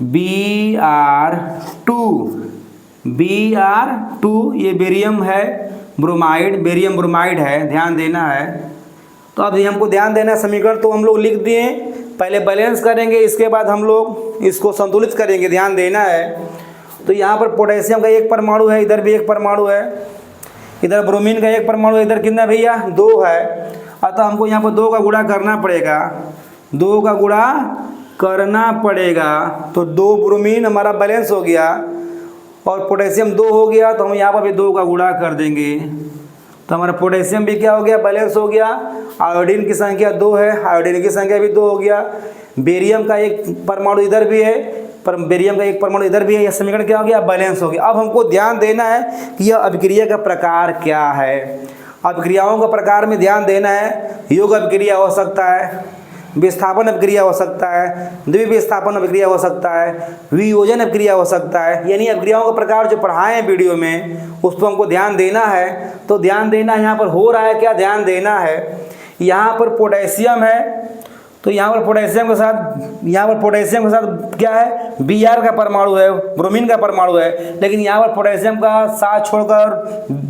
Br2 ये बेरियम ब्रोमाइड है। ध्यान देना है। तो अब हमको ध्यान देना है, समीकरण तो हम लोग लिख दिए, पहले बैलेंस करेंगे, इसके बाद हम लोग इसको संतुलित करेंगे। ध्यान देना है। तो यहाँ पर पोटेशियम का 1 परमाणु है, इधर भी 1 परमाणु है, इधर ब्रोमीन का 1 परमाणु है, इधर कितना भैया 2 है। अतः हमको यहाँ पर 2 का गुणा करना पड़ेगा। तो 2 ब्रोमीन हमारा बैलेंस हो गया और पोटेशियम 2 हो गया, तो हम यहाँ पर भी 2 का गुणा कर देंगे, तो हमारा पोटेशियम भी क्या हो गया बैलेंस हो गया। आयोडीन की संख्या 2 है, आयोडीन की संख्या भी 2 हो गया। बेरियम का 1 परमाणु इधर भी है, पर बेरियम का 1 परमाणु इधर भी है। यह समीकरण क्या हो गया बैलेंस हो गया। अब हमको ध्यान देना है कि यह अभिक्रिया का प्रकार क्या है। अभिक्रियाओं का प्रकार में ध्यान देना है, योग अभिक्रिया हो सकता है, विस्थापन अभिक्रिया हो सकता है, द्विविस्थापन अभिक्रिया हो सकता है, वियोजन अभिक्रिया हो सकता है। यानी अभिक्रियाओं का प्रकार जो पढ़ाए हैं वीडियो में, उस पर हमको ध्यान देना है। तो ध्यान देना यहाँ पर हो रहा है क्या, ध्यान देना है। यहाँ पर पोटेशियम है, तो यहाँ पर पोटेशियम के साथ क्या है, Br का परमाणु है, ब्रोमीन का परमाणु है, लेकिन यहाँ पर पोटेशियम का साथ छोड़कर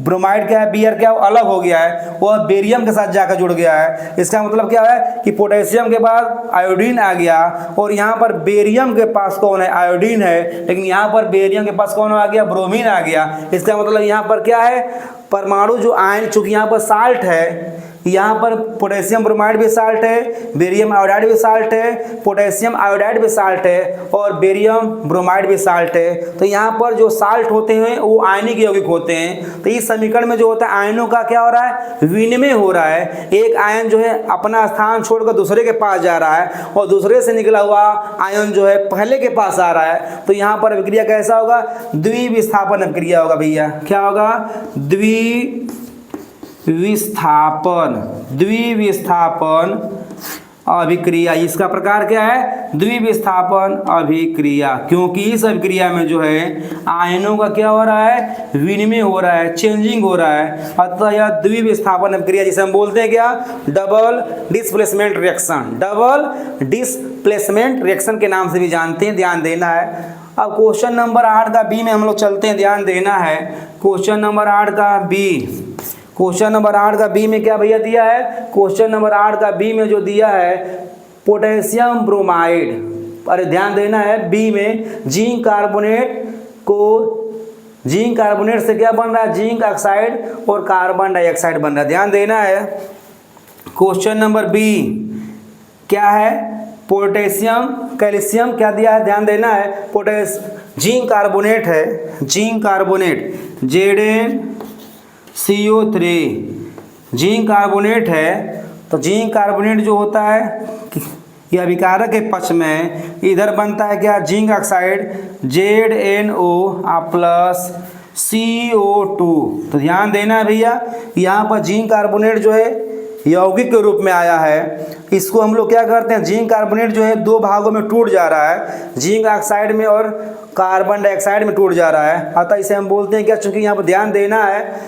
ब्रोमाइड क्या है, Br क्या अलग हो गया है, वह बेरियम के साथ जाकर जुड़ गया है। इसका मतलब क्या है कि पोटेशियम के बाद आयोडीन आ गया और यहाँ पर बेरियम के पास कौन है, आयोडीन है, लेकिन यहाँ पर बेरियम के पास कौन आ गया, ब्रोमीन आ गया। इसका मतलब यहाँ पर क्या है, परमाणु जो आयन, चूंकि यहाँ पर साल्ट है, यहाँ पर पोटेशियम ब्रोमाइड भी साल्ट है, बेरियम आयोडाइड भी साल्ट है, पोटेशियम आयोडाइड भी साल्ट है और बेरियम ब्रोमाइड भी साल्ट है। तो यहाँ पर जो साल्ट होते हैं वो आयनिक यौगिक होते हैं। तो इस समीकरण में जो होता है आयनों का क्या हो रहा है, विनिमय हो रहा है। एक आयन जो है अपना स्थान छोड़कर दूसरे के पास जा रहा है और दूसरे से निकला हुआ आयन जो है पहले के पास आ रहा है। तो यहाँ पर अभिक्रिया कैसा होगा, द्विविस्थापन अभिक्रिया होगा भैया। क्या होगा, द्विविस्थापन विस्थापन, द्विविस्थापन अभिक्रिया। इसका प्रकार क्या है? द्विविस्थापन अभिक्रिया, क्योंकि इस अभिक्रिया में जो है आयनों का क्या हो रहा है? विनिमय हो रहा है, चेंजिंग हो रहा है। अतः यह द्विविस्थापन अभिक्रिया जिसे हम बोलते हैं क्या? Double displacement reaction. Double displacement reaction के नाम से भी जानते हैं, ध्यान देना है। अब क्वेश्चन नंबर 8 का बी में हम लोग चलते हैं, ध्यान देना है। क्वेश्चन नंबर 8 का बी, क्वेश्चन नंबर 8 का बी में क्या भैया दिया है? क्वेश्चन नंबर 8 का बी में जो दिया है पोटेशियम ब्रोमाइड। अरे ध्यान देना है, बी में जिंक कार्बोनेट को, जिंक कार्बोनेट से क्या बन रहा है? जिंक ऑक्साइड और कार्बन डाइऑक्साइड बन रहा है, ध्यान देना है। क्वेश्चन नंबर बी क्या है? पोटेशियम कैल्शियम क्या दिया है? ध्यान देना है। जिंक कार्बोनेट है, zinc carbonate ZnCO3 zinc carbonate है। तो जिंक कार्बोनेट जो होता है यह अभिकारक के पक्ष में इधर बनता है क्या? Zinc oxide ZnO plus CO2। तो ध्यान देना है भैया, यहाँ पर जिंक कार्बोनेट जो है यौगिक के रूप में आया है। इसको हम लोग क्या करते हैं? जिंक कार्बोनेट जो है दो भागों में टूट जा रहा है, जिंक ऑक्साइड में और कार्बन डाइऑक्साइड में टूट जा रहा है। अतः इसे हम बोलते हैं क्या? चूंकि यहाँ पर ध्यान देना है,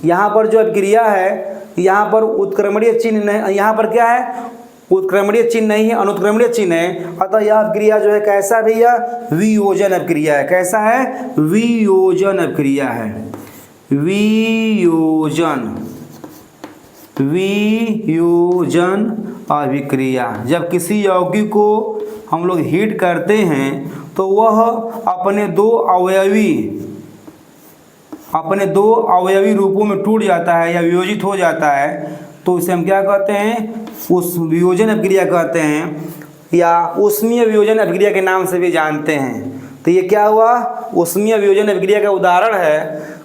यहाँ पर जो अभिक्रिया है यहाँ पर उत्क्रमणीय चिन्ह, यहाँ पर क्या है? उत्क्रमणीय चिन्ह नहीं है, अनुत्क्रमणीय चिन्ह है। अतः यह अभिक्रिया जो है कैसा भैया? वियोजन अभिक्रिया है। कैसा है? वियोजन अभिक्रिया है। वियोजन, वियोजन अभिक्रिया। जब किसी यौगिक को हम लोग हीट करते हैं तो वह अपने दो अवयवी रूपों में टूट जाता है या वियोजित हो जाता है। तो इसे हम क्या कहते हैं? उस वियोजन अभिक्रिया कहते हैं, या ऊष्मीय वियोजन अभिक्रिया के नाम से भी जानते हैं। तो ये क्या हुआ? ऊष्मीय वियोजन अभिक्रिया का उदाहरण है,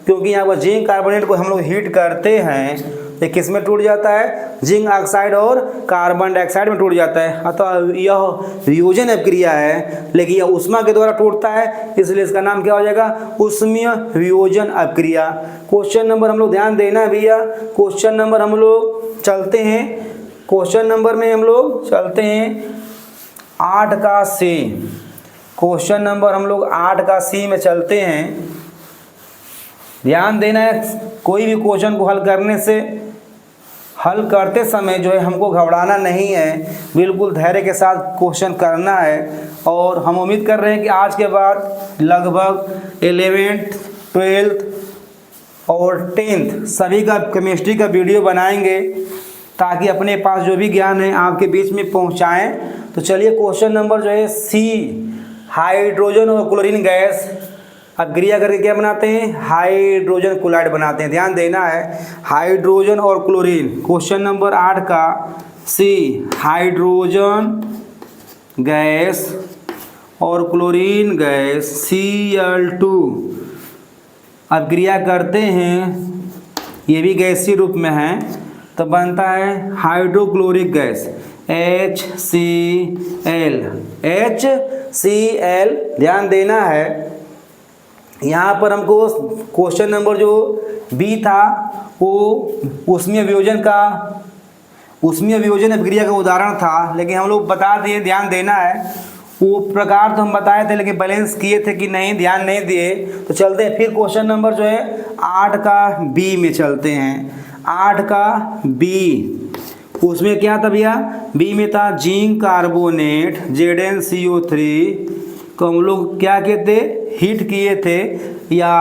क्योंकि यहाँ पर जिंक कार्बोनेट को हम लोग हीट करते हैं, ये किस में टूट जाता है? जिंक ऑक्साइड और कार्बन डाइऑक्साइड में टूट जाता है। अतः यह वियोजन अभिक्रिया है, लेकिन यह ऊष्मा के द्वारा टूटता है, इसलिए इसका नाम क्या हो जाएगा? ऊष्मीय वियोजन अभिक्रिया। क्वेश्चन नंबर हम लोग ध्यान देना है भैया। क्वेश्चन नंबर हम लोग चलते हैं, क्वेश्चन नंबर में हम लोग चलते हैं 8 का सी। क्वेश्चन नंबर हम लोग 8 का सी में चलते हैं, ध्यान देना है। कोई भी क्वेश्चन को हल करते समय जो है हमको घबराना नहीं है, बिल्कुल धैर्य के साथ क्वेश्चन करना है। और हम उम्मीद कर रहे हैं कि आज के बाद लगभग 11th, 12th और 10th सभी का केमिस्ट्री का वीडियो बनाएंगे, ताकि अपने पास जो भी ज्ञान है आपके बीच में पहुंचाएं। तो चलिए क्वेश्चन नंबर जो है सी, हाइड्रोजन और क्लोरीन गैस अभिक्रिया करके क्या बनाते हैं? हाइड्रोजन क्लोराइड बनाते हैं, ध्यान देना है। हाइड्रोजन और क्लोरीन, क्वेश्चन नंबर 8 का सी, हाइड्रोजन गैस और क्लोरीन गैस Cl2 अभिक्रिया करते हैं, ये भी गैसीय रूप में है, तो बनता है हाइड्रोक्लोरिक गैस HCl। ध्यान देना है, यहाँ पर हमको क्वेश्चन नंबर जो बी था वो ऊष्मीय वियोजन अभिक्रिया का उदाहरण था, लेकिन हम लोग बता दिए, ध्यान देना है। वो प्रकार तो हम बताए थे, लेकिन बैलेंस किए थे कि नहीं, ध्यान नहीं दिए। तो चलते हैं फिर क्वेश्चन नंबर जो है 8 का बी में चलते हैं। 8 का बी, उसमें क्या था भैया? बी में था जिंक कार्बोनेट ZnCO3 को हम लोग क्या कहते? हीट किए थे या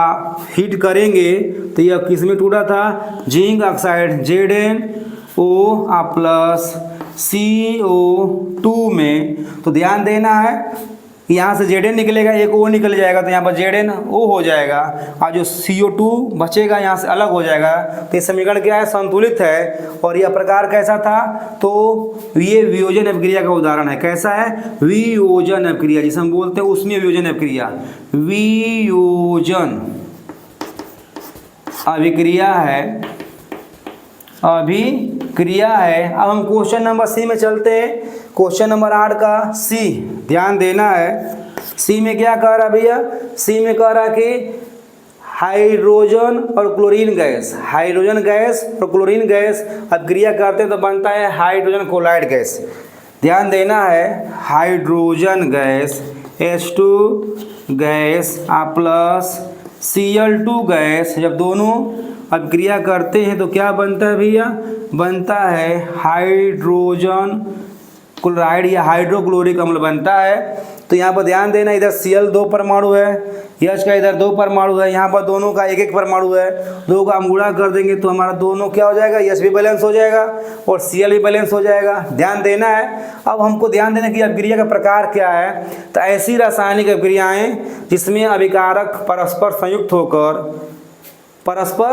हीट करेंगे, तो यह किस में टूटा था? Zinc oxide ZnO plus CO2 में। तो ध्यान देना है, यहाँ से Zn निकलेगा, एक O निकल जाएगा, तो यहाँ पर ZnO हो जाएगा, और जो CO2 बचेगा यहाँ से अलग हो जाएगा। तो ये समीकरण क्या है? संतुलित है। और यह प्रकार कैसा था? तो ये वियोजन अभिक्रिया का उदाहरण है। कैसा है? वियोजन अभिक्रिया, जिसे हम बोलते हैं ऊष्मीय वियोजन अभिक्रिया। वियोजन अभिक्रिया है। अब हम क्वेश्चन नंबर सी में चलते हैं। क्वेश्चन नंबर 8 का सी, ध्यान देना है। सी में क्या कह रहा भैया? सी में कह रहा कि हाइड्रोजन और क्लोरीन गैस, हाइड्रोजन गैस और क्लोरीन गैस अब क्रिया करते हैं तो बनता है हाइड्रोजन क्लोराइड गैस। ध्यान देना है, hydrogen gas H2 gas plus Cl2 gas, जब दोनों अब क्रिया करते हैं तो क्या बनता है भैया, बनता है हाइड्रोजन क्लोराइड या हाइड्रोक्लोरिक अम्ल बनता है। तो यहाँ पर ध्यान देना, इधर Cl 2 परमाणु है, H का इधर 2 परमाणु है, यहाँ पर दोनों का एक एक परमाणु है, दो का हम गुणा कर देंगे तो हमारा दोनों क्या हो जाएगा, H भी बैलेंस हो जाएगा और Cl भी बैलेंस हो जाएगा। ध्यान देना है। अब हमको ध्यान देना कि अभिक्रिया का प्रकार क्या है। तो ऐसी रासायनिक अभिक्रियाएं जिसमें अभिकारक परस्पर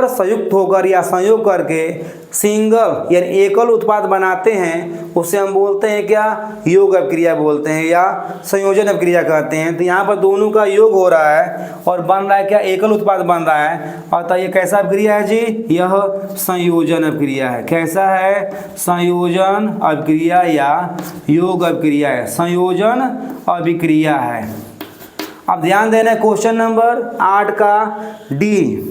संयुक्त होकर या संयोग करके सिंगल यानी एकल उत्पाद बनाते हैं, उसे हम बोलते हैं क्या, योग अभिक्रिया बोलते हैं या संयोजन अभिक्रिया कहते हैं। तो यहाँ पर दोनों का योग हो रहा है और बन रहा है क्या, एकल उत्पाद बन रहा है। अतः ये कैसा अभिक्रिया है जी, यह संयोजन अभिक्रिया है। कैसा है, संयोजन अभिक्रिया या योग अभिक्रिया है, संयोजन अभिक्रिया है। अब ध्यान देना है क्वेश्चन नंबर 8 का डी,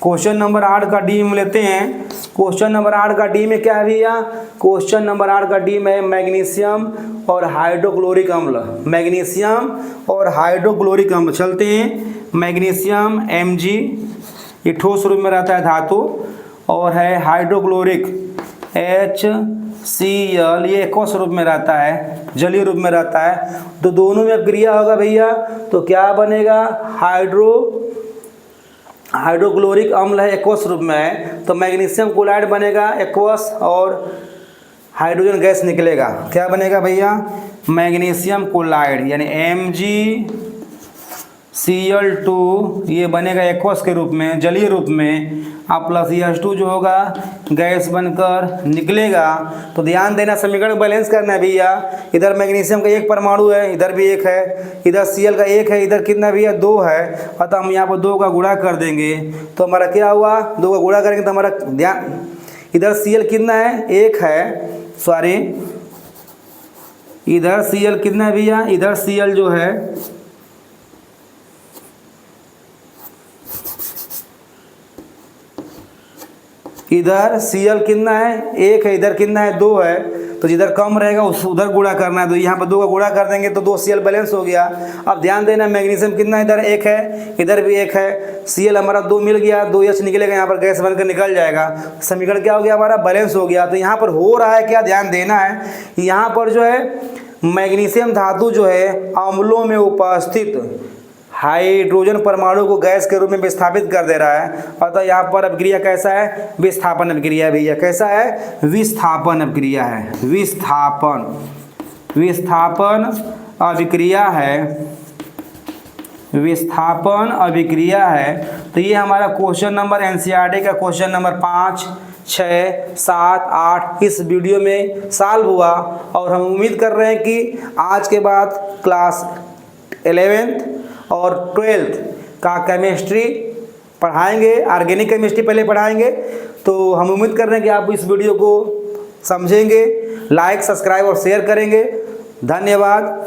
क्वेश्चन नंबर 8 का डी में लेते हैं। क्वेश्चन नंबर 8 का डी में क्या है भैया, क्वेश्चन नंबर 8 का डी में मैग्नीशियम और हाइड्रोक्लोरिक अम्ल, मैग्नीशियम और हाइड्रोक्लोरिक अम्ल। चलते हैं, मैग्नीशियम Mg ये ठोस रूप में रहता है धातु, और है हाइड्रोक्लोरिक HCl ये एक्वस रूप में रहता है, जलीय रूप में रहता है। तो दोनों में क्रिया होगा भैया तो क्या बनेगा, हाइड्रोक्लोरिक अम्ल है एक्वस रूप में है, तो मैग्नीशियम क्लोराइड बनेगा एक्वस और हाइड्रोजन गैस निकलेगा। क्या बनेगा भैया, मैग्नीशियम क्लोराइड यानी MgCl2 ये बनेगा एक्वस के रूप में, जलीय रूप में, प्लस H2 जो होगा गैस बनकर निकलेगा। तो ध्यान देना, समीकरण बैलेंस करना है भैया। इधर मैग्नीशियम का एक परमाणु है, इधर भी एक है, इधर Cl का एक है, इधर कितना भैया 2 है। अतः हम यहाँ पर 2 का गुणा कर देंगे तो हमारा क्या हुआ, 2 का गुणा करेंगे तो हमारा ध्यान, इधर Cl कितना है, 1 है, सॉरी इधर Cl कितना है भैया, इधर Cl जो है इधर Cl कितना है, 1 है, इधर कितना है 2 है। तो जिधर कम रहेगा उस उधर गुणा करना है, तो यहाँ पर 2 का गुणा कर देंगे तो 2 Cl बैलेंस हो गया। अब ध्यान देना, मैग्नीशियम कितना है, इधर 1 है, इधर भी 1 है, Cl हमारा 2 मिल गया, 2H निकलेगा, यहाँ पर गैस बनकर निकल जाएगा। समीकरण क्या हो गया, हमारा बैलेंस हो गया। तो यहाँ पर हो रहा है क्या, ध्यान देना है, यहाँ पर जो है मैग्नीशियम धातु जो है अम्लों में उपस्थित हाइड्रोजन परमाणु को गैस के रूप में विस्थापित कर दे रहा है। अतः यहाँ पर अभिक्रिया कैसा है, विस्थापन अभिक्रिया है भैया। कैसा है, विस्थापन अभिक्रिया है, विस्थापन अभिक्रिया है, विस्थापन अभिक्रिया है। तो ये हमारा क्वेश्चन नंबर NCERT का क्वेश्चन नंबर 5, 6, 7, 8 इस वीडियो में सॉल्व हुआ। और हम उम्मीद कर रहे हैं कि आज के बाद क्लास 11th और 12th का केमिस्ट्री पढ़ाएंगे, ऑर्गेनिक केमिस्ट्री पहले पढ़ाएंगे। तो हम उम्मीद कर रहे हैं कि आप इस वीडियो को समझेंगे, लाइक, सब्सक्राइब और शेयर करेंगे। धन्यवाद।